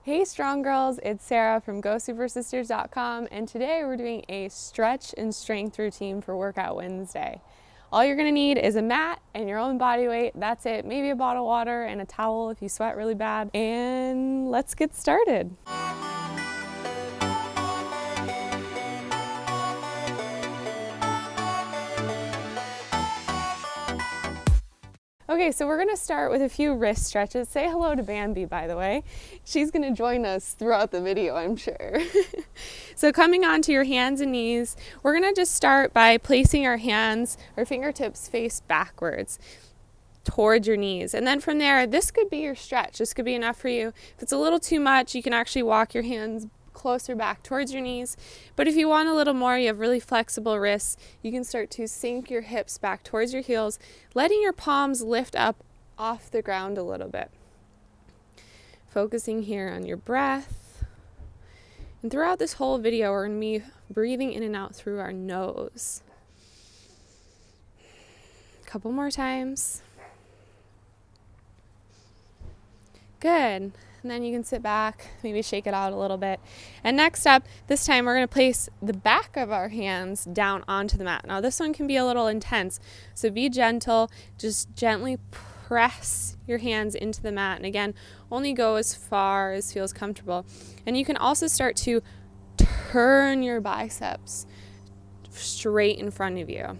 Hey strong girls, it's Sara from GoSupersisters.com, and today we're doing a stretch and strength routine for Workout Wednesday. All you're gonna need is a mat and your own body weight. That's it. Maybe a bottle of water and a towel if you sweat really bad. And let's get started. Okay, so we're gonna start with a few wrist stretches. Say hello to Bambi, by the way. She's gonna join us throughout the video, I'm sure. So coming onto your hands and knees, we're gonna just start by placing our hands, our fingertips face backwards towards your knees. And then from there, this could be your stretch. This could be enough for you. If it's a little too much, you can actually walk your hands closer back towards your knees. But if you want a little more, you have really flexible wrists, you can start to sink your hips back towards your heels, letting your palms lift up off the ground a little bit. Focusing here on your breath. And throughout this whole video, we're going to be breathing in and out through our nose. A couple more times. Good. And then you can sit back, maybe shake it out a little bit. And next up, this time we're going to place the back of our hands down onto the mat. Now this one can be a little intense, so be gentle. Just gently press your hands into the mat. And again, only go as far as feels comfortable. And you can also start to turn your biceps straight in front of you.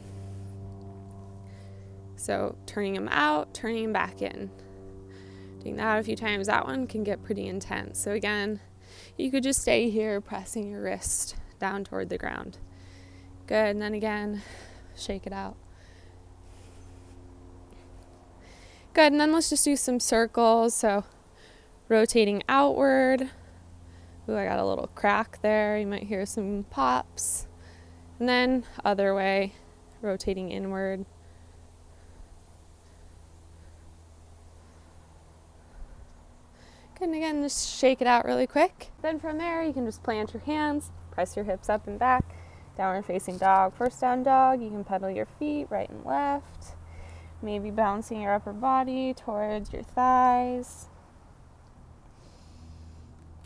So turning them out, turning them back in. Doing that a few times, that one can get pretty intense. So again, you could just stay here pressing your wrist down toward the ground. Good, and then again, shake it out. Good, and then let's just do some circles. So rotating outward. Ooh, I got a little crack there. You might hear some pops. And then other way, rotating inward. And again, just shake it out really quick. Then from there, you can just plant your hands, press your hips up and back, downward facing dog. First down dog, you can pedal your feet right and left, maybe bouncing your upper body towards your thighs.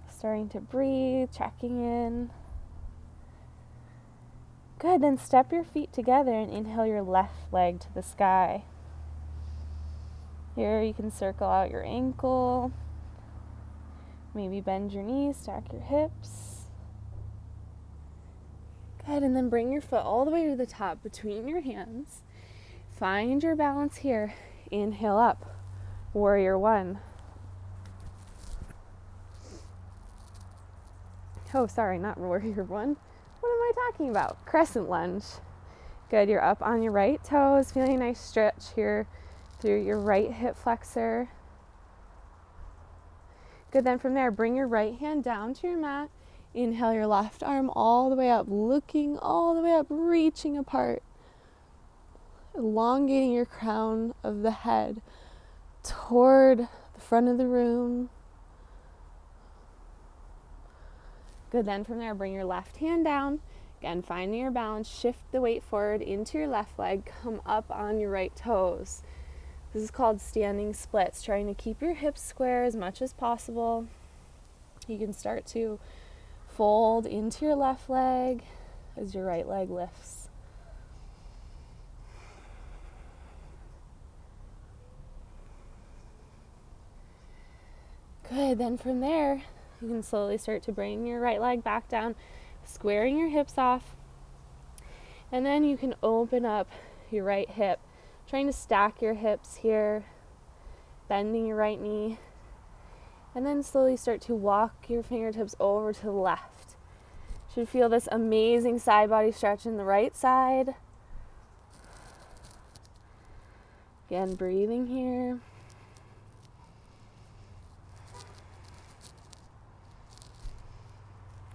Starting to breathe, checking in. Good, then step your feet together and inhale your left leg to the sky. Here you can circle out your ankle. Maybe bend your knees, stack your hips. Good, and then bring your foot all the way to the top between your hands. Find your balance here. Inhale up, warrior one. Oh, sorry, not warrior one. What am I talking about? Crescent lunge. Good, you're up on your right toes, feeling a nice stretch here through your right hip flexor. Good, then from there, bring your right hand down to your mat. Inhale your left arm all the way up, looking all the way up, reaching apart. Elongating your crown of the head toward the front of the room. Good, then from there, bring your left hand down. Again, finding your balance, shift the weight forward into your left leg, come up on your right toes. This is called standing splits, trying to keep your hips square as much as possible. You can start to fold into your left leg as your right leg lifts. Good, then from there, you can slowly start to bring your right leg back down, squaring your hips off. And then you can open up your right hip, trying to stack your hips here, bending your right knee, and then slowly start to walk your fingertips over to the left. You should feel this amazing side body stretch in the right side. Again, breathing here.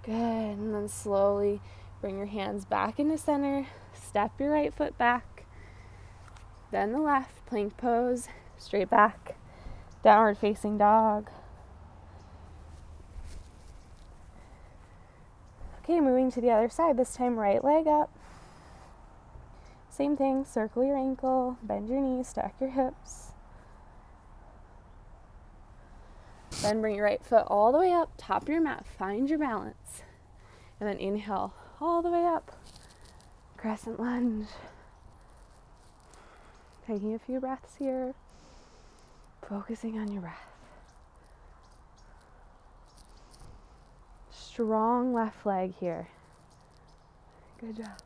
Good, and then slowly bring your hands back into center, step your right foot back, then the left, plank pose, straight back, downward facing dog. Okay, moving to the other side, this time right leg up. Same thing, circle your ankle, bend your knees, stack your hips. Then bring your right foot all the way up, top of your mat, find your balance. And then inhale all the way up, crescent lunge. Taking a few breaths here, focusing on your breath. Strong left leg here. Good job.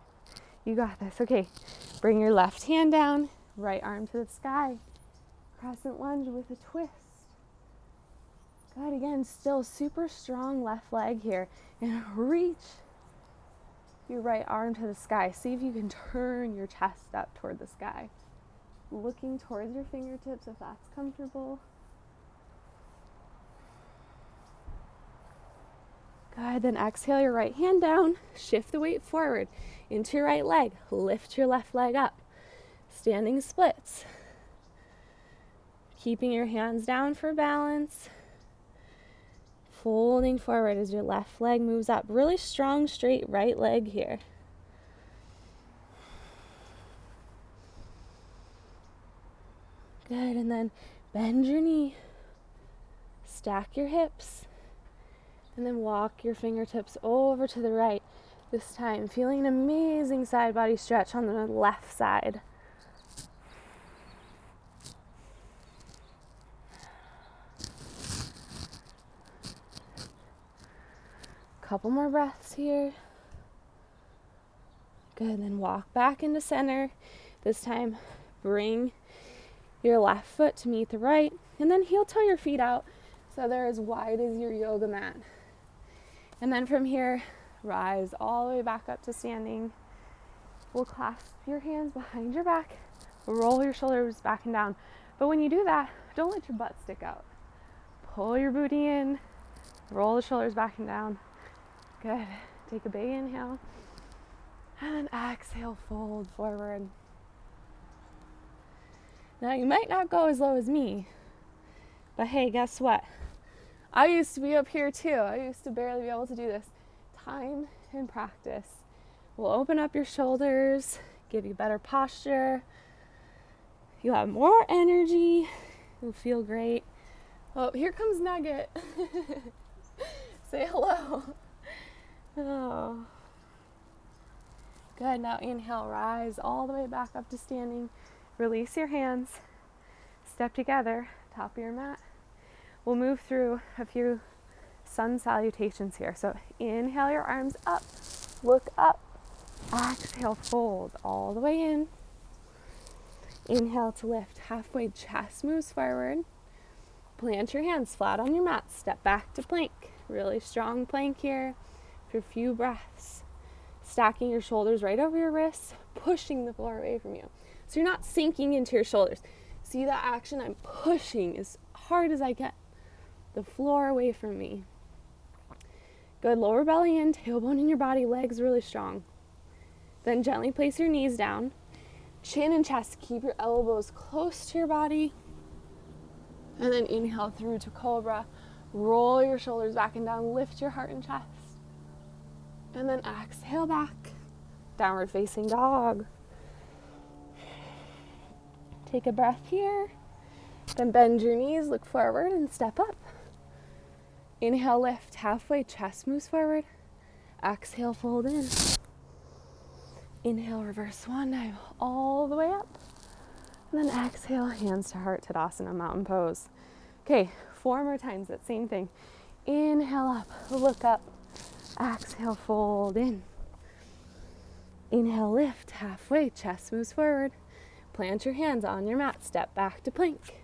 You got this. Okay, bring your left hand down, right arm to the sky. Crescent lunge with a twist. Good, again, still super strong left leg here. And reach your right arm to the sky. See if you can turn your chest up toward the sky. Looking towards your fingertips if that's comfortable. Good, then exhale your right hand down, shift the weight forward into your right leg, lift your left leg up, standing splits. Keeping your hands down for balance, folding forward as your left leg moves up. Really strong, straight right leg here. Good, and then bend your knee, stack your hips, and then walk your fingertips over to the right. This time, feeling an amazing side body stretch on the left side. Couple more breaths here. Good, then walk back into center. This time, bring your left foot to meet the right, and then heel toe your feet out so they're as wide as your yoga mat. And then from here, rise all the way back up to standing. We'll clasp your hands behind your back, roll your shoulders back and down. But when you do that, don't let your butt stick out. Pull your booty in, roll the shoulders back and down. Good. Take a big inhale, and then exhale, fold forward. Now you might not go as low as me, but hey, guess what? I used to be up here too. I used to barely be able to do this. Time and practice will open up your shoulders, give you better posture. You'll have more energy. You'll feel great. Oh, here comes Nugget. Say hello. Oh. Good. Now inhale, rise all the way back up to standing. Release your hands. Step together, top of your mat. We'll move through a few sun salutations here. So inhale your arms up, look up, exhale, fold all the way in. Inhale to lift, halfway chest moves forward. Plant your hands flat on your mat, step back to plank. Really strong plank here for a few breaths. Stacking your shoulders right over your wrists, pushing the floor away from you. So you're not sinking into your shoulders. See that action? I'm pushing as hard as I can. The floor away from me. Good, lower belly in, tailbone in your body, legs really strong. Then gently place your knees down. Chin and chest, keep your elbows close to your body. And then inhale through to cobra. Roll your shoulders back and down, lift your heart and chest. And then exhale back, downward facing dog. Take a breath here. Then bend your knees, look forward and step up. Inhale, lift, halfway, chest moves forward. Exhale, fold in. Inhale, reverse swan dive all the way up. And then exhale, hands to heart, Tadasana, mountain pose. Okay, 4 more times, that same thing. Inhale up, look up. Exhale, fold in. Inhale, lift, halfway, chest moves forward. Plant your hands on your mat, step back to plank.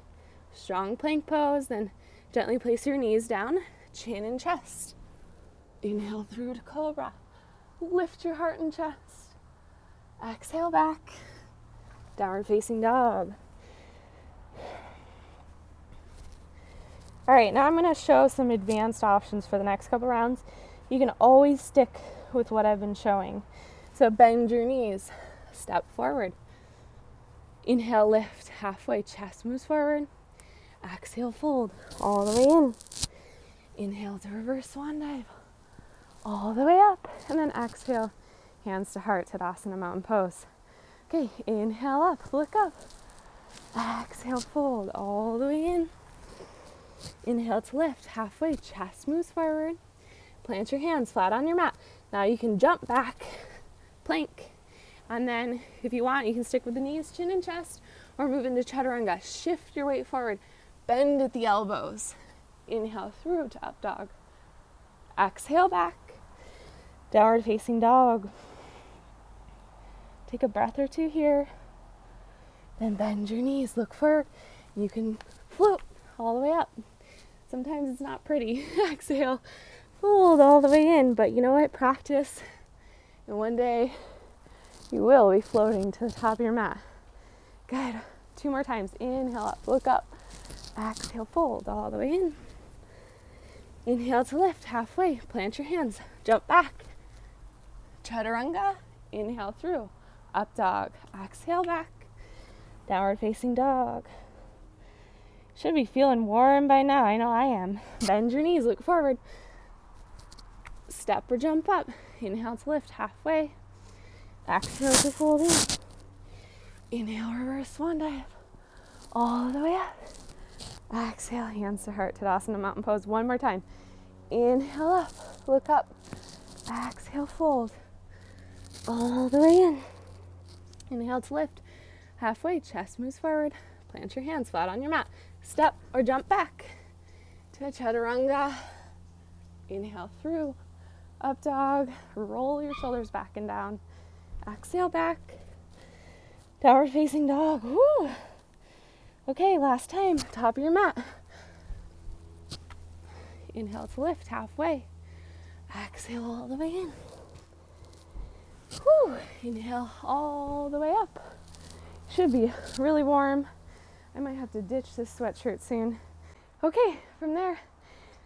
Strong plank pose, then gently place your knees down, chin and chest. Inhale through to cobra. Lift your heart and chest. Exhale back, downward facing dog. All right, now I'm going to show some advanced options for the next couple rounds. You can always stick with what I've been showing. So bend your knees, step forward. Inhale, lift, halfway, chest moves forward. Exhale, fold all the way in. Inhale to reverse swan dive all the way up. And then exhale, hands to heart, Tadasana, mountain pose. Okay, inhale up, look up. Exhale, fold all the way in. Inhale to lift, halfway, chest moves forward. Plant your hands flat on your mat. Now you can jump back, plank. And then if you want, you can stick with the knees, chin and chest, or move into chaturanga. Shift your weight forward, bend at the elbows. Inhale through to up dog. Exhale back, downward facing dog. Take a breath or two here. Then bend your knees, look forward. You can float all the way up. Sometimes it's not pretty. Exhale, fold all the way in, but you know what? Practice. And one day you will be floating to the top of your mat. Good. 2 more times. Inhale up, look up. Exhale, fold all the way in. Inhale to lift, halfway. Plant your hands, jump back. Chaturanga. Inhale through, up dog. Exhale back, downward facing dog. Should be feeling warm by now. I know I am. Bend your knees, look forward. Step or jump up. Inhale to lift, halfway. Exhale to fold in. Inhale, reverse swan dive. All the way up. Exhale, hands to heart, Tadasana mountain pose. One more time. Inhale up, look up. Exhale, fold. All the way in. Inhale to lift, halfway, chest moves forward. Plant your hands flat on your mat. Step or jump back to a chaturanga. Inhale through, up dog. Roll your shoulders back and down. Exhale back, downward facing dog. Woo. Okay, last time, top of your mat. Inhale to lift, halfway. Exhale all the way in. Woo. Inhale all the way up. Should be really warm. I might have to ditch this sweatshirt soon. Okay, from there,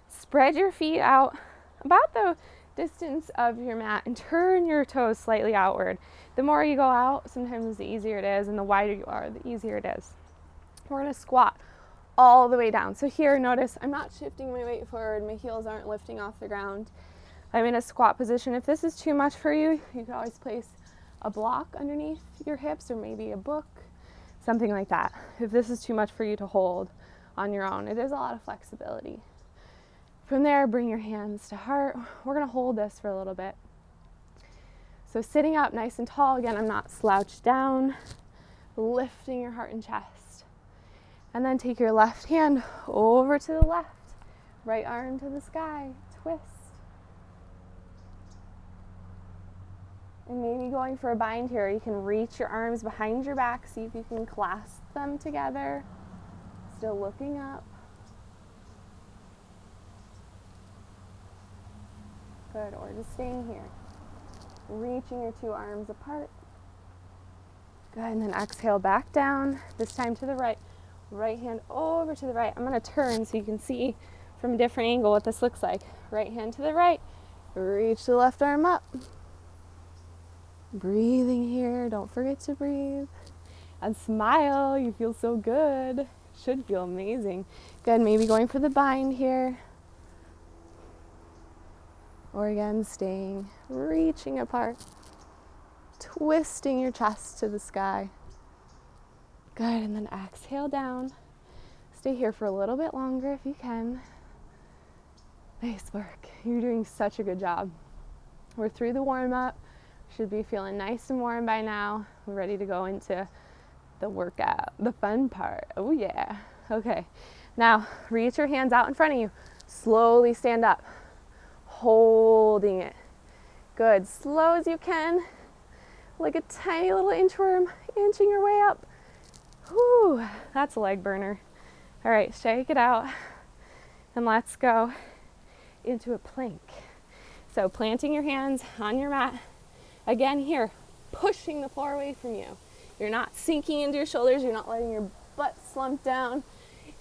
spread your feet out about the distance of your mat and turn your toes slightly outward. The more you go out, sometimes the easier it is, and the wider you are, the easier it is. We're gonna squat all the way down. So here, notice I'm not shifting my weight forward. My heels aren't lifting off the ground. I'm in a squat position. If this is too much for you, you can always place a block underneath your hips or maybe a book, something like that. If this is too much for you to hold on your own, it is a lot of flexibility. From there, bring your hands to heart. We're gonna hold this for a little bit. So sitting up nice and tall, again, I'm not slouched down, lifting your heart and chest. And then take your left hand over to the left, right arm to the sky, twist. And maybe going for a bind here, you can reach your arms behind your back, see if you can clasp them together. Still looking up. Good, or just staying here. Reaching your 2 arms apart. Good, and then exhale back down, this time to the right. Right hand over to the right. I'm going to turn so you can see from a different angle what this looks like. Right hand to the right. Reach the left arm up. Breathing here. Don't forget to breathe. And smile. You feel so good. Should feel amazing. Good. Maybe going for the bind here. Or again, staying, reaching apart. Twisting your chest to the sky. Good, and then exhale down. Stay here for a little bit longer if you can. Nice work. You're doing such a good job. We're through the warm-up. Should be feeling nice and warm by now. We're ready to go into the workout, the fun part. Oh yeah. Okay. Now, reach your hands out in front of you. Slowly stand up. Holding it. Good. Slow as you can. Like a tiny little inchworm, inching your way up. Whew, that's a leg burner. All right, shake it out. And let's go into a plank. So planting your hands on your mat. Again here, pushing the floor away from you. You're not sinking into your shoulders. You're not letting your butt slump down.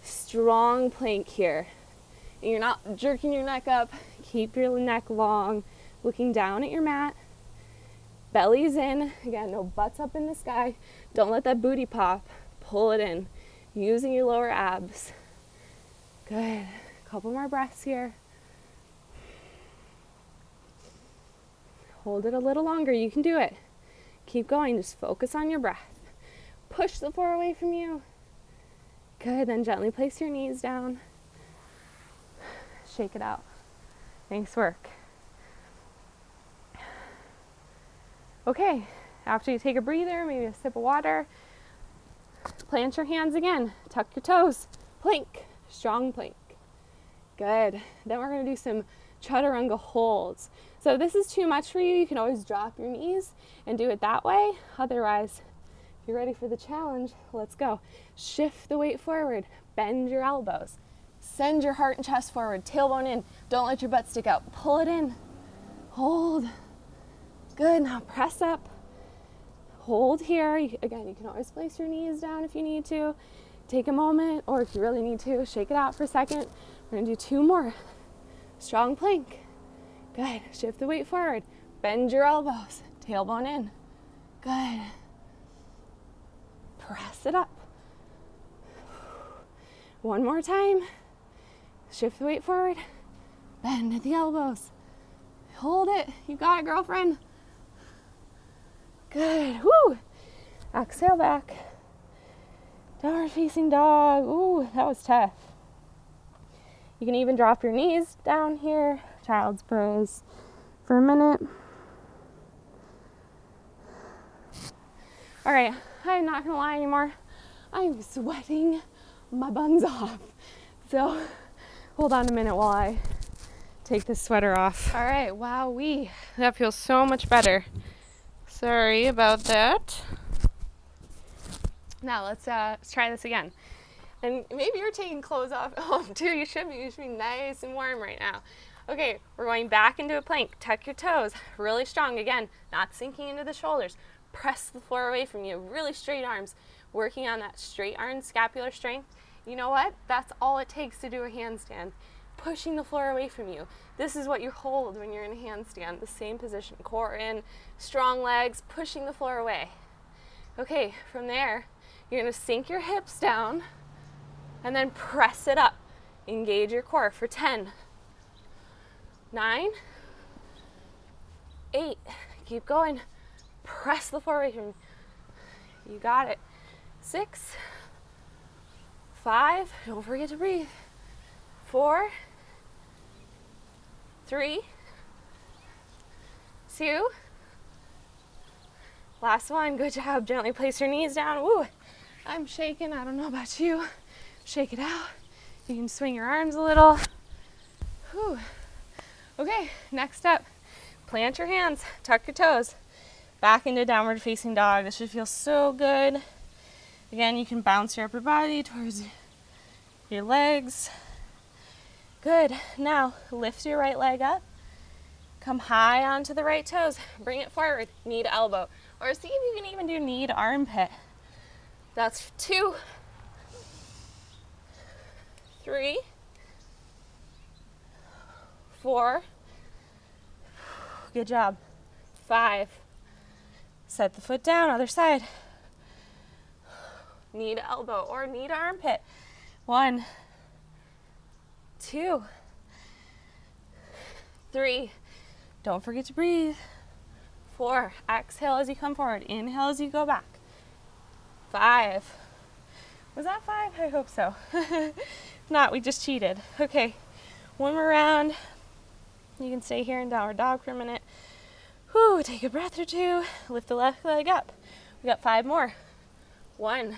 Strong plank here. And you're not jerking your neck up. Keep your neck long, looking down at your mat. Belly's in. Again, no butts up in the sky. Don't let that booty pop. Pull it in, using your lower abs. Good. Couple more breaths here. Hold it a little longer. You can do it. Keep going. Just focus on your breath. Push the floor away from you. Good. Then gently place your knees down. Shake it out. Nice work. Okay, after you take a breather, maybe a sip of water, plant your hands again, tuck your toes, plank, strong plank. Good. Then we're going to do some chaturanga holds. So if this is too much for you, you can always drop your knees and do it that way. Otherwise, if you're ready for the challenge, let's go. Shift the weight forward, bend your elbows, send your heart and chest forward, tailbone in. Don't let your butt stick out. Pull it in, hold. Good, now press up, hold here. Again, you can always place your knees down if you need to. Take a moment, or if you really need to, shake it out for a second. We're gonna do 2 more. Strong plank. Good, shift the weight forward. Bend your elbows, tailbone in. Good. Press it up. 1 more time. Shift the weight forward. Bend at the elbows. Hold it, you got it, girlfriend. Good, woo. Exhale back. Downward facing dog. Ooh, that was tough. You can even drop your knees down here. Child's pose for a minute. All right, I'm not gonna lie anymore. I'm sweating my buns off. So hold on a minute while I take this sweater off. All right, wowee. That feels so much better. Sorry about that. Now let's try this again. And maybe you're taking clothes off at home too. You should be. You should be nice and warm right now. Okay, we're going back into a plank. Tuck your toes, really strong. Again, not sinking into the shoulders. Press the floor away from you. Really straight arms. Working on that straight arm scapular strength. You know what? That's all it takes to do a handstand. Pushing the floor away from you. This is what you hold when you're in a handstand. The same position. Core in, strong legs, pushing the floor away. Okay, from there, you're going to sink your hips down and then press it up. Engage your core for 10, 9, 8. Keep going. Press the floor away from you. You got it. 6, 5. Don't forget to breathe. 4, 3, 2. Last one. Good job. Gently place your knees down. Woo. I'm shaking. I don't know about you. Shake it out. You can swing your arms a little. Whew. Okay, next up, plant your hands, tuck your toes, back into downward facing dog. This should feel so good. Again, you can bounce your upper body towards your legs. Good. Now, lift your right leg up. Come high onto the right toes. Bring it forward, knee to elbow. Or see if you can even do knee to armpit. That's 2, 3, 4. Good job. 5. Set the foot down, other side. Knee to elbow or knee to armpit. 1, 2, 3. Don't forget to breathe. 4. Exhale as you come forward. Inhale as you go back. 5. Was that 5? I hope so. If not, we just cheated. Okay, 1 more round. You can stay here in downward dog for a minute. Whew, take a breath or 2. Lift the left leg up. We got 5 more. 1.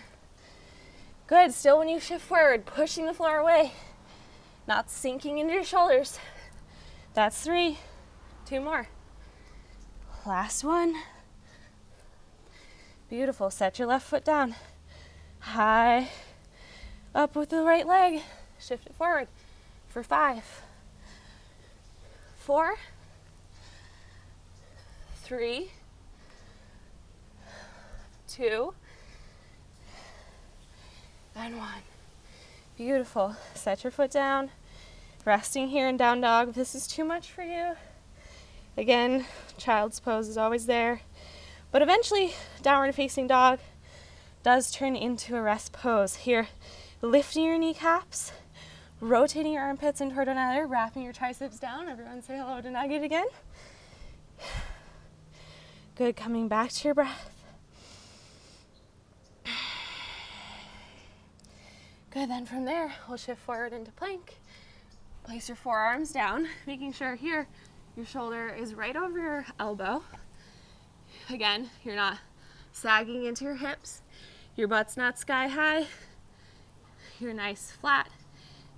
Good. Still when you shift forward, pushing the floor away. Not sinking into your shoulders. That's 3. 2 more. Last one. Beautiful. Set your left foot down. High up with the right leg. Shift it forward for 5, 4, 3, 2, and 1. Beautiful. Set your foot down. Resting here in down dog. If this is too much for you, again, child's pose is always there. But eventually, downward facing dog does turn into a rest pose. Here, lifting your kneecaps, rotating your armpits in toward one another, wrapping your triceps down. Everyone say hello to Nugget again. Good, coming back to your breath. Good, then from there, we'll shift forward into plank. Place your forearms down, making sure here your shoulder is right over your elbow. Again, you're not sagging into your hips. Your butt's not sky high. You're nice, flat,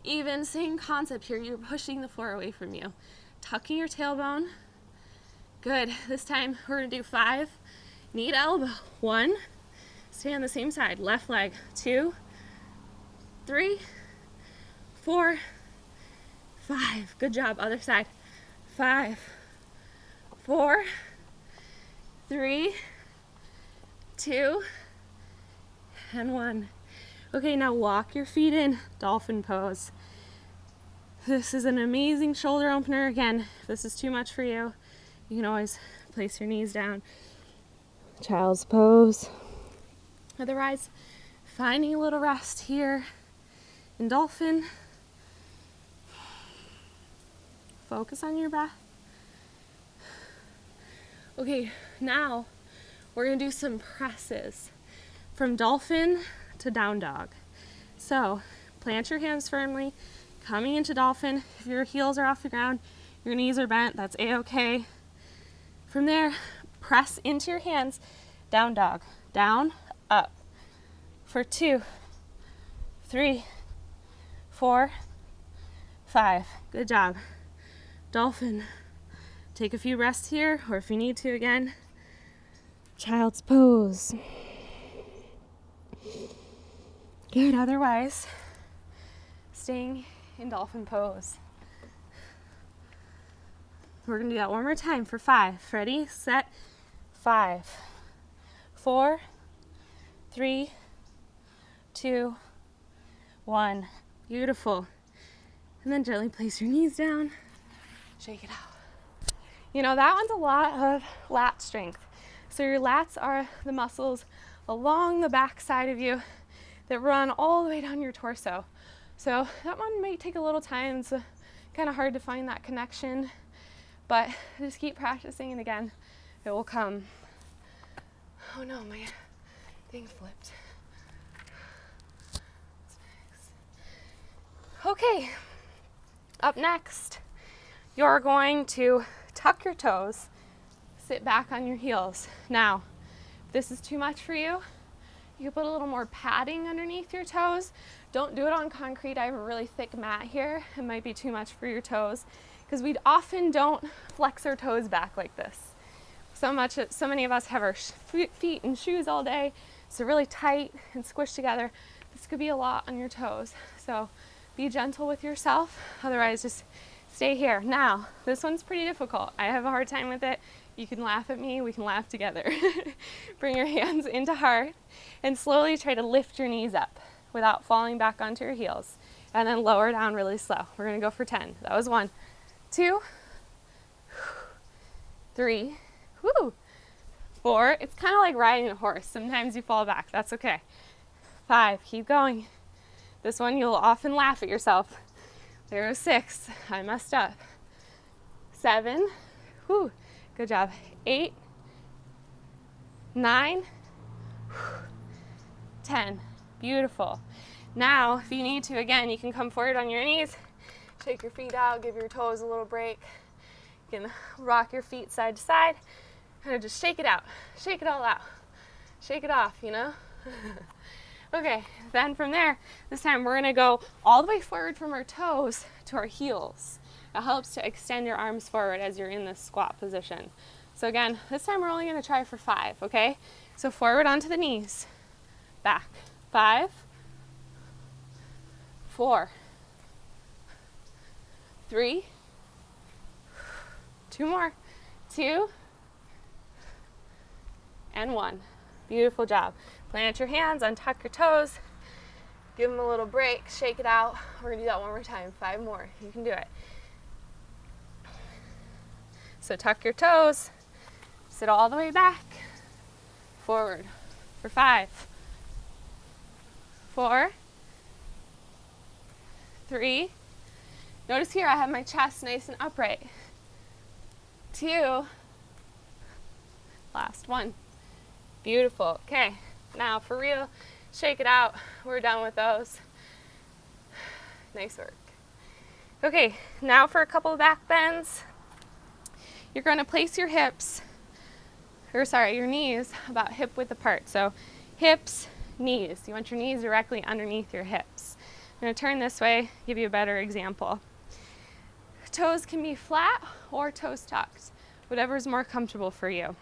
even. Same concept here. You're pushing the floor away from you. Tucking your tailbone. Good. This time we're going to do 5. Knee to elbow. 1. Stay on the same side. Left leg. 2, 3, 4, 5. Good job. Other side. 5, 4, 3, 2, and 1. Okay, now walk your feet in, dolphin pose. This is an amazing shoulder opener. Again, if this is too much for you, you can always place your knees down. Child's pose. Otherwise, finding a little rest here in dolphin. Focus on your breath. Okay, now we're gonna do some presses from dolphin to down dog. So plant your hands firmly, coming into dolphin. If your heels are off the ground, your knees are bent, that's a-okay. From there, press into your hands, down dog, down, up. For 2, 3, 4, 5. Good job. Dolphin. Take a few rests here, or if you need to again, child's pose. Good, otherwise, staying in dolphin pose. We're gonna do that one more time for 5. Ready, set, 5, 4, 3, 2, 1. Beautiful. And then gently place your knees down, shake it out. You know, that one's a lot of lat strength. So your lats are the muscles along the back side of you that run all the way down your torso. So that one might take a little time. It's kind of hard to find that connection, but just keep practicing, and again, it will come. Oh no, my thing flipped. Okay, up next, you're going to tuck your toes, sit back on your heels. Now, if this is too much for you, you can put a little more padding underneath your toes. Don't do it on concrete. I have a really thick mat here. It might be too much for your toes because we often don't flex our toes back like this. So many of us have our feet in shoes all day, so really tight and squished together. This could be a lot on your toes. So be gentle with yourself. Otherwise, just stay here. Now, this one's pretty difficult. I have a hard time with it. You can laugh at me, we can laugh together. Bring your hands into heart and slowly try to lift your knees up without falling back onto your heels. And then lower down really slow. We're gonna go for 10. That was 1, 2, 3, 4. It's kind of like riding a horse. Sometimes you fall back, that's okay. 5, keep going. This one you'll often laugh at yourself. There was 6, I messed up. 7, good job. 8, 9, 10. Beautiful. Now, if you need to, again, you can come forward on your knees, shake your feet out, give your toes a little break. You can rock your feet side to side, and just shake it out. Shake it all out. Shake it off, you know? Okay, then from there, this time we're gonna go all the way forward from our toes to our heels. It helps to extend your arms forward as you're in this squat position. So again, this time we're only gonna try for 5, okay? So forward onto the knees, back. 5, 4, 3, 2 more, 2, and 1. Beautiful job. Plant your hands, untuck your toes, give them a little break, shake it out. We're gonna do that one more time, 5 more. You can do it. So tuck your toes, sit all the way back, forward for 5, 4, 3. Notice here I have my chest nice and upright. 2, last 1. Beautiful. Okay, now for real, shake it out. We're done with those. Nice work. Okay, now for a couple of back bends. You're going to place your your knees about hip width apart. So hips, knees. You want your knees directly underneath your hips. I'm going to turn this way, give you a better example. Toes can be flat or toes tucked, whatever is more comfortable for you.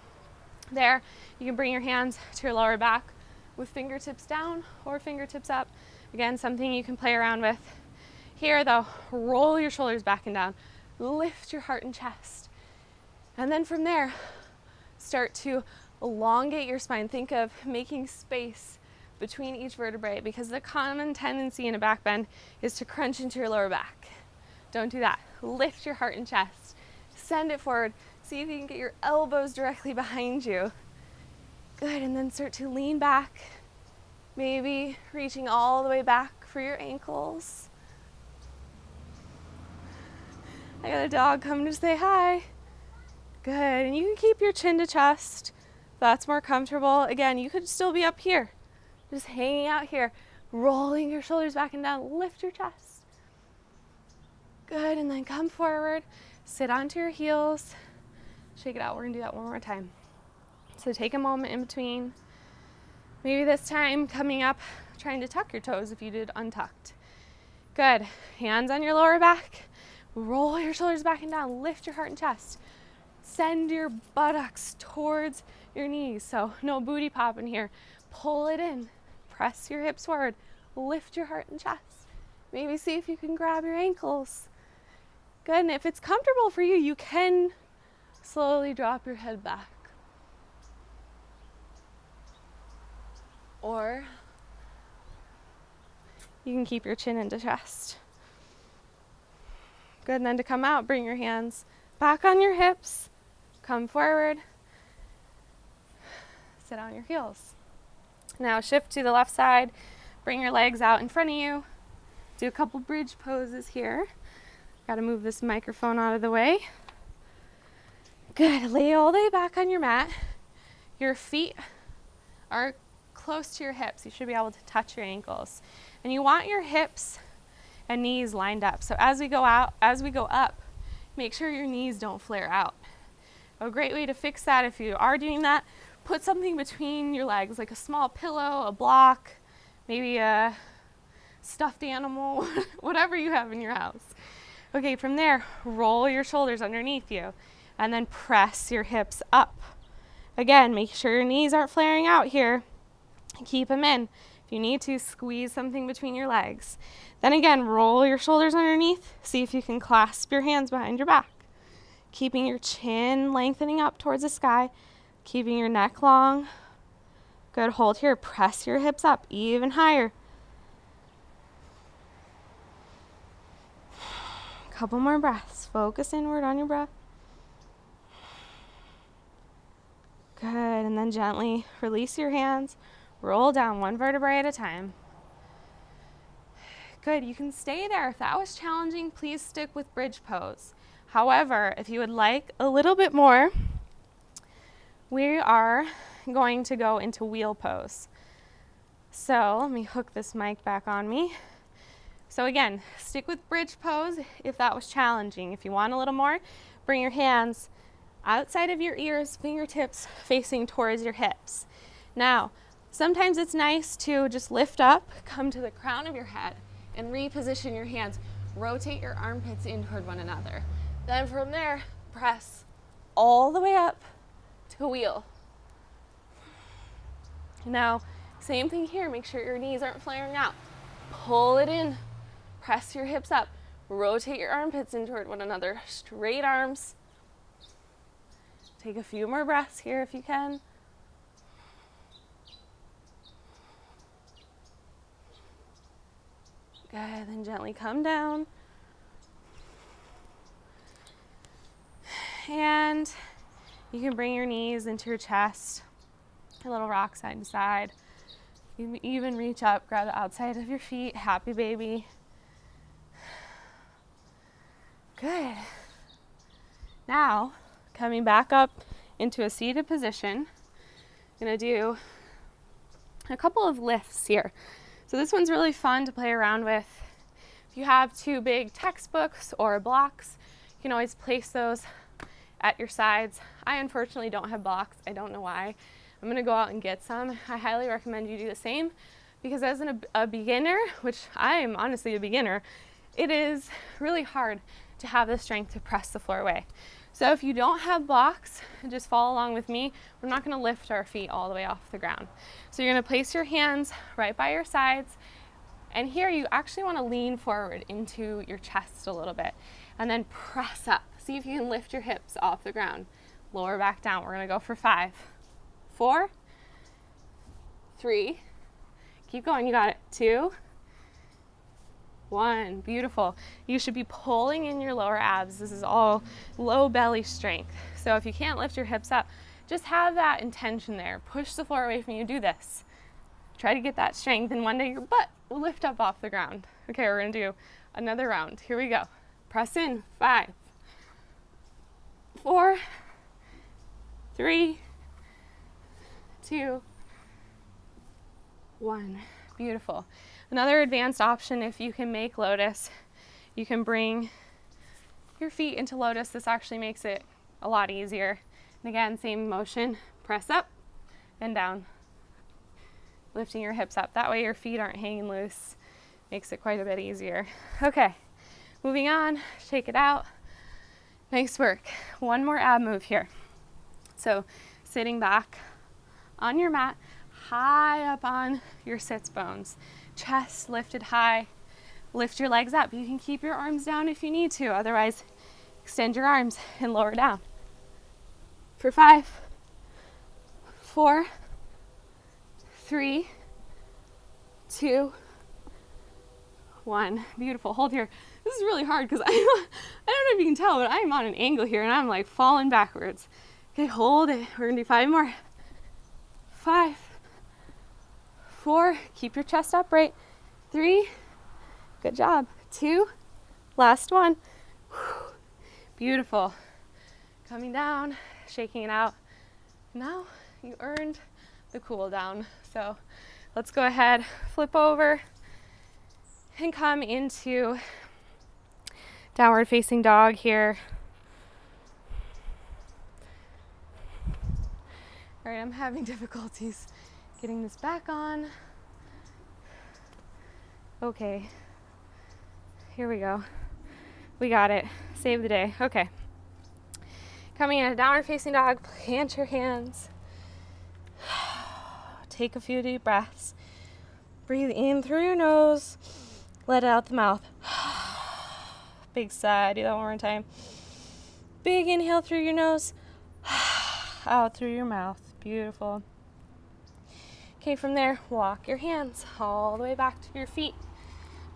There, you can bring your hands to your lower back with fingertips down or fingertips up. Again, something you can play around with. Here though, roll your shoulders back and down. Lift your heart and chest. And then from there, start to elongate your spine. Think of making space between each vertebrae, because the common tendency in a back bend is to crunch into your lower back. Don't do that. Lift your heart and chest. Send it forward. See if you can get your elbows directly behind you. Good, and then start to lean back. Maybe reaching all the way back for your ankles. I got a dog coming to say hi. Good, and you can keep your chin to chest. If that's more comfortable. Again, you could still be up here, just hanging out here, rolling your shoulders back and down. Lift your chest. Good, and then come forward, sit onto your heels, shake it out. We're gonna do that one more time. So take a moment in between. Maybe this time coming up, trying to tuck your toes if you did untucked. Good, hands on your lower back, roll your shoulders back and down, lift your heart and chest. Send your buttocks towards your knees, so no booty popping here. Pull it in, press your hips forward, lift your heart and chest. Maybe see if you can grab your ankles. Good, and if it's comfortable for you, you can slowly drop your head back. Or you can keep your chin into chest. Good, and then to come out, bring your hands back on your hips, come forward, sit on your heels. Now shift to the left side, bring your legs out in front of you, do a couple bridge poses here. Got to move this microphone out of the way. Good, lay all the way back on your mat. Your feet are close to your hips. You should be able to touch your ankles. And you want your hips and knees lined up. So as we go up, make sure your knees don't flare out. A great way to fix that, if you are doing that, put something between your legs, like a small pillow, a block, maybe a stuffed animal, whatever you have in your house. Okay, from there, roll your shoulders underneath you and then press your hips up. Again, make sure your knees aren't flaring out here. Keep them in. If you need to, squeeze something between your legs. Then again, roll your shoulders underneath. See if you can clasp your hands behind your back. Keeping your chin lengthening up towards the sky. Keeping your neck long. Good, hold here. Press your hips up even higher. Couple more breaths. Focus inward on your breath. Good, and then gently release your hands. Roll down one vertebrae at a time. Good, you can stay there. If that was challenging, please stick with bridge pose. However, if you would like a little bit more, we are going to go into wheel pose. So let me hook this mic back on me. So again, stick with bridge pose if that was challenging. If you want a little more, bring your hands outside of your ears, fingertips facing towards your hips. Now, sometimes it's nice to just lift up, come to the crown of your head, and reposition your hands. Rotate your armpits in toward one another. Then from there, press all the way up to wheel. Now, same thing here. Make sure your knees aren't flaring out. Pull it in. Press your hips up. Rotate your armpits in toward one another. Straight arms. Take a few more breaths here if you can. Good, then gently come down. And you can bring your knees into your chest. A little rock side to side. You can even reach up, grab the outside of your feet. Happy baby. Good. Now, coming back up into a seated position, I'm going to do a couple of lifts here. So this one's really fun to play around with. If you have two big textbooks or blocks, you can always place those at your sides. I unfortunately don't have blocks. I don't know why. I'm gonna go out and get some. I highly recommend you do the same, because as a beginner, which I am honestly a beginner, it is really hard to have the strength to press the floor away. So if you don't have blocks, just follow along with me. We're not gonna lift our feet all the way off the ground. So you're gonna place your hands right by your sides, and here you actually wanna lean forward into your chest a little bit, and then press up. See if you can lift your hips off the ground. Lower back down. We're gonna go for 5, 4, 3, keep going, you got it, 2, 1, beautiful. You should be pulling in your lower abs. This is all low belly strength. So if you can't lift your hips up, just have that intention there. Push the floor away from you, do this. Try to get that strength, and one day your butt will lift up off the ground. Okay, we're gonna do another round. Here we go. Press in, 5, 4, 3, 2, 1. Beautiful. Another advanced option, if you can make lotus, you can bring your feet into lotus. This actually makes it a lot easier. And again, same motion, press up and down, lifting your hips up. That way your feet aren't hanging loose. Makes it quite a bit easier. Okay, moving on, shake it out. Nice work. One more ab move here. So sitting back on your mat, high up on your sits bones, chest lifted high. Lift your legs up. You can keep your arms down if you need to. Otherwise, extend your arms and lower down. For 5, 4, 3, 2, 1. Beautiful. Hold here. This is really hard because I don't know if you can tell, but I'm on an angle here and I'm like falling backwards. Okay, hold it. We're gonna do 5 more. 5, 4, keep your chest upright. 3, good job. 2, last one. Whew. Beautiful. Coming down, shaking it out. Now you earned the cool down. So let's go ahead, flip over and come into downward facing dog here. All right, I'm having difficulties getting this back on. Okay, here we go. We got it. Save the day. Okay. Coming in a downward facing dog, plant your hands. Take a few deep breaths. Breathe in through your nose. Let it out the mouth. Big sigh. Do that one more time. Big inhale through your nose. Out through your mouth. Beautiful. Okay, from there, walk your hands all the way back to your feet.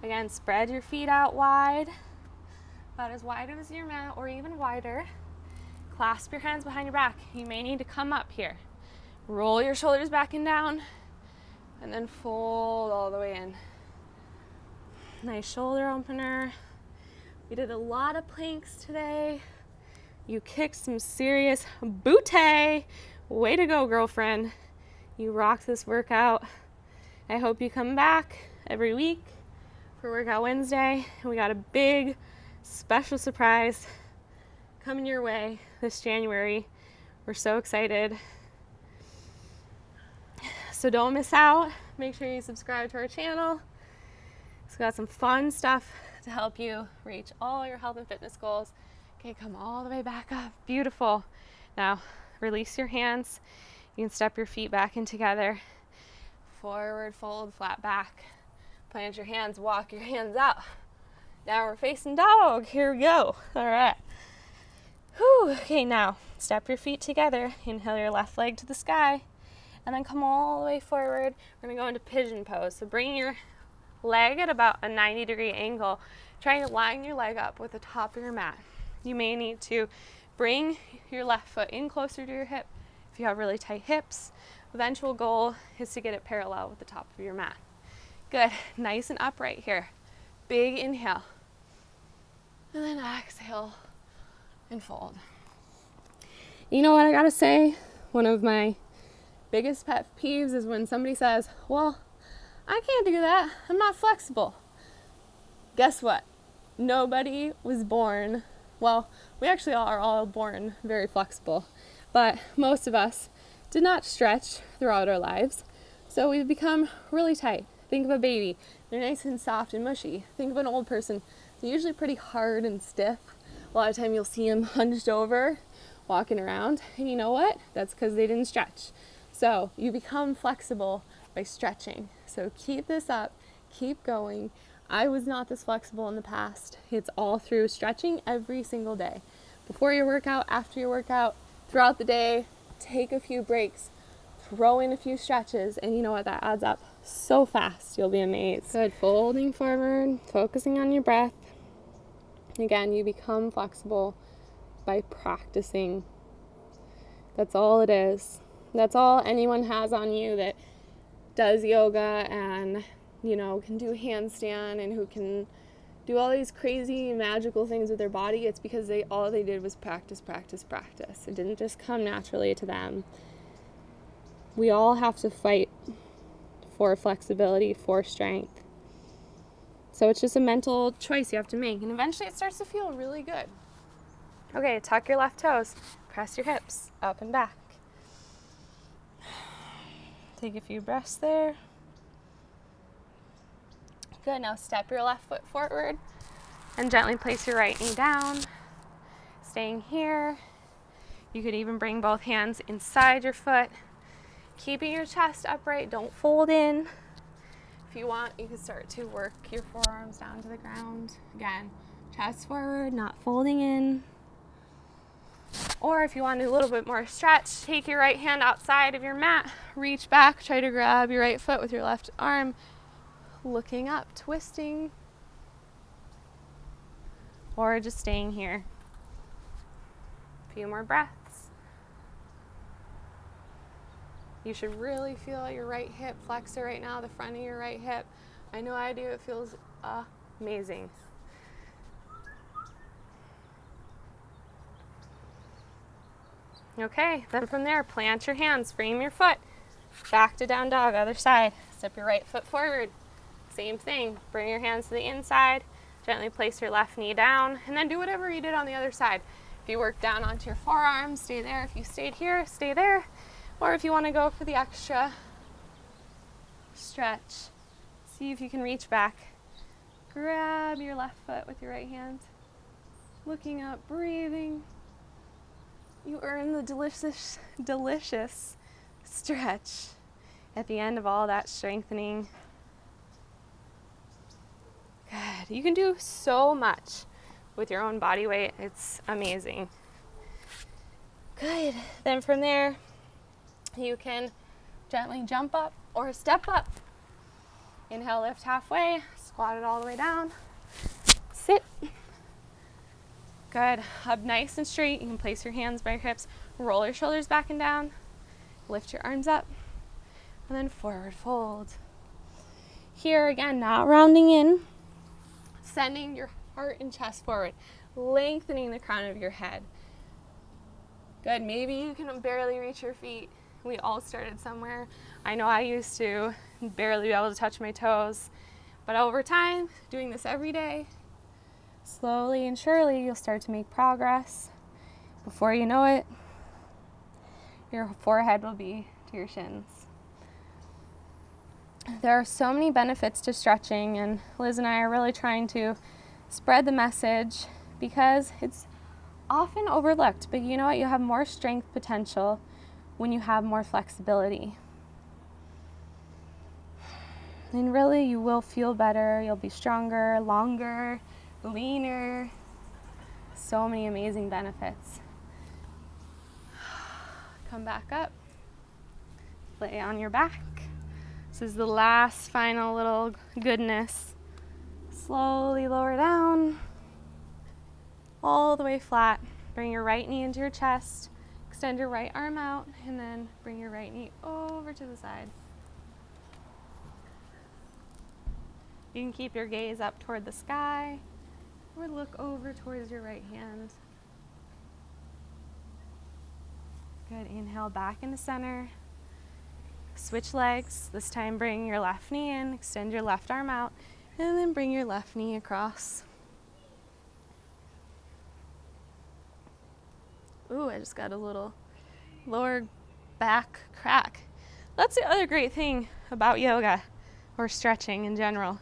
Again, spread your feet out wide. About as wide as your mat or even wider. Clasp your hands behind your back. You may need to come up here. Roll your shoulders back and down, and then fold all the way in. Nice shoulder opener. We did a lot of planks today. You kicked some serious booty. Way to go, girlfriend. You rocked this workout. I hope you come back every week for Workout Wednesday. We got a big special surprise coming your way this January. We're so excited. So don't miss out. Make sure you subscribe to our channel. It's got some fun stuff to help you reach all your health and fitness goals. Okay, come all the way back up. Beautiful. Now, release your hands. You can step your feet back in together. Forward fold, flat back. Plant your hands, walk your hands out. Now we're facing dog. Here we go. All right. Whew. Okay, now step your feet together. Inhale your left leg to the sky. And then come all the way forward. We're going to go into pigeon pose. So bring your leg at about a 90-degree angle. Trying to line your leg up with the top of your mat. You may need to bring your left foot in closer to your hip if you have really tight hips. Eventual goal is to get it parallel with the top of your mat. Good. Nice and upright here. Big inhale. And then exhale and fold. You know what I gotta say? One of my biggest pet peeves is when somebody says, well, I can't do that. I'm not flexible. guess what? Nobody was born, well, we actually are all born very flexible, but most of us did not stretch throughout our lives. So we've become really tight. Think of a baby. They're nice and soft and mushy. Think of an old person. They're usually pretty hard and stiff. A lot of time you'll see them hunched over, walking around. And you know what? That's because they didn't stretch. So you become flexible by stretching. So keep this up. Keep going. I was not this flexible in the past. It's all through stretching every single day. Before your workout, after your workout, throughout the day, take a few breaks, throw in a few stretches, and you know what? That adds up so fast. You'll be amazed. Good. Folding forward, focusing on your breath. Again, you become flexible by practicing. That's all it is. That's all anyone has on you that does yoga and, can do handstand and who can do all these crazy magical things with their body. It's because all they did was practice. It didn't just come naturally to them. We all have to fight for flexibility, for strength. So it's just a mental choice you have to make, and eventually it starts to feel really good. Okay, tuck your left toes, press your hips up and back. Take a few breaths there. Good, now step your left foot forward and gently place your right knee down. Staying here. You could even bring both hands inside your foot. Keeping your chest upright, don't fold in. If you want, you can start to work your forearms down to the ground. Again, chest forward, not folding in. Or if you want to do a little bit more stretch, take your right hand outside of your mat, reach back, try to grab your right foot with your left arm, looking up, twisting, or just staying here. A few more breaths. You should really feel your right hip flexor right now, the front of your right hip. I know I do. It feels amazing. Okay, then from there, plant your hands, frame your foot, back to down dog, other side. Step your right foot forward. Same thing, bring your hands to the inside, gently place your left knee down, and then do whatever you did on the other side. If you work down onto your forearms, stay there. If you stayed here, stay there. Or if you want to go for the extra stretch, see if you can reach back. Grab your left foot with your right hand, looking up, breathing. You earn the delicious stretch at the end of all that strengthening. Good. You can do so much with your own body weight. It's amazing. Good. Then from there, you can gently jump up or step up. Inhale, lift halfway, squat it all the way down. Sit. Good. Up nice and straight. You can place your hands by your hips, roll your shoulders back and down, lift your arms up, and then forward fold. Here again, not rounding in, sending your heart and chest forward, lengthening the crown of your head. Good. Maybe you can barely reach your feet. We all started somewhere. I know I used to barely be able to touch my toes, but over time, doing this every day, slowly and surely, you'll start to make progress. Before you know it, your forehead will be to your shins. There are so many benefits to stretching, and Liz and I are really trying to spread the message because it's often overlooked. But you know what? You have more strength potential when you have more flexibility. And really, you will feel better. You'll be stronger, longer, leaner. So many amazing benefits. Come back up. Lay on your back. This is the last final little goodness. Slowly lower down. All the way flat. Bring your right knee into your chest. Extend your right arm out, and then bring your right knee over to the side. You can keep your gaze up toward the sky, or look over towards your right hand. Good. Inhale back into center. Switch legs. This time bring your left knee in, extend your left arm out, And then bring your left knee across. Ooh, I just got a little lower back crack. That's the other great thing about yoga or stretching in general,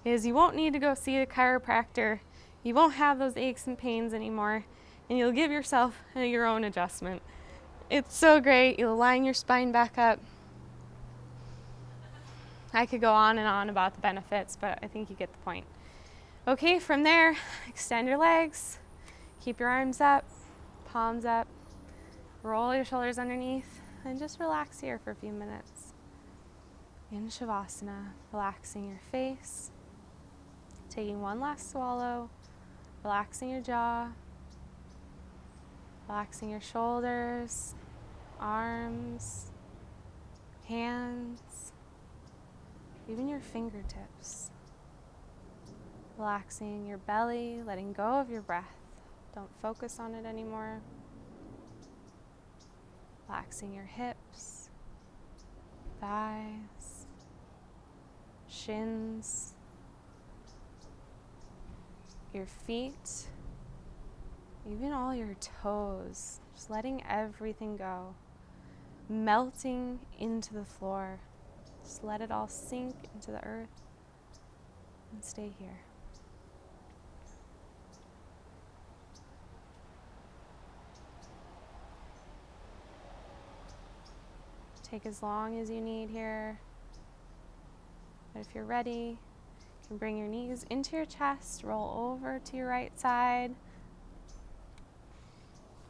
is you won't need to go see a chiropractor. You won't have those aches and pains anymore, and you'll give yourself your own adjustment. It's so great. You'll line your spine back up. I could go on and on about the benefits, but I think you get the point. Okay, from there, extend your legs. Keep your arms up, palms up. Roll your shoulders underneath, and just relax here for a few minutes. In Savasana, relaxing your face, taking one last swallow, relaxing your jaw, relaxing your shoulders, arms, hands, even your fingertips. Relaxing your belly, letting go of your breath. Don't focus on it anymore. Relaxing your hips, thighs, shins, your feet, even all your toes. Just letting everything go, melting into the floor. Just let it all sink into the earth and stay here. Take as long as you need here. But if you're ready, you can bring your knees into your chest, roll over to your right side,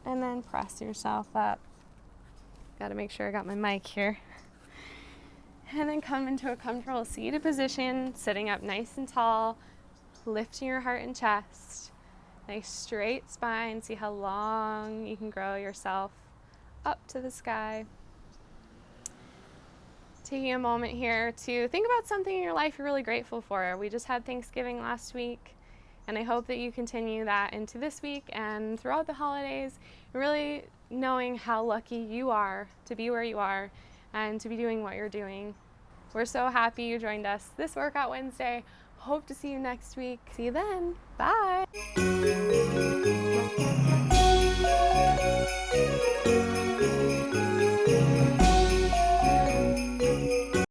and then press yourself up. Got to make sure I got my mic here. And then come into a comfortable seated position, sitting up nice and tall, lifting your heart and chest. Nice straight spine. See how long you can grow yourself up to the sky. Taking a moment here to think about something in your life you're really grateful for. We just had Thanksgiving last week, and I hope that you continue that into this week and throughout the holidays, really knowing how lucky you are to be where you are and to be doing what you're doing. We're so happy you joined us this Workout Wednesday. Hope to see you next week. See you then. Bye.